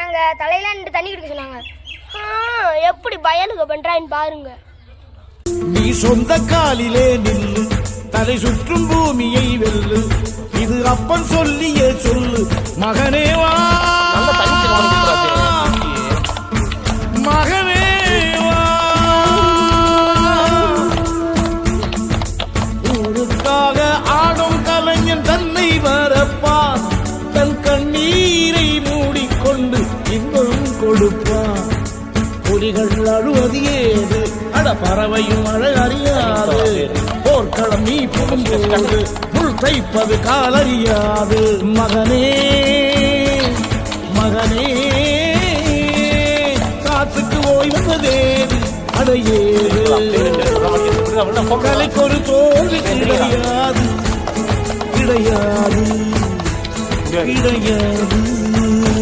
சொன்னாங்க, தலையில நின்று தண்ணி குடிக்க சொன்னாங்க. எப்படி பயலுக பண்றான்னு பாருங்க. நீ சொந்த காலிலே நில்லு, தலை சுற்றும் பூமியை வெல்லு, இது அப்பன் சொல்லியே சொல்லு மகனே வா, மகனே வா. ஊருக்காக ஆடும் கலைஞன் தன்னை வரப்பான், தன் கண்ணீரை மூடிக்கொண்டு இன்பம் கொடுப்பான். புலிகள் அழுவது ஏது, அட பறவையும் அழ அறியாது. போர்க்களம் நீ புகும்போது முள் தைப்பது காலறியாது. மகனே மகனே, காத்துக்கு ஓய்வதேது அடையேது. கலைக்கொரு தோல்வி கிடையாது கிடையாது கிடையாது.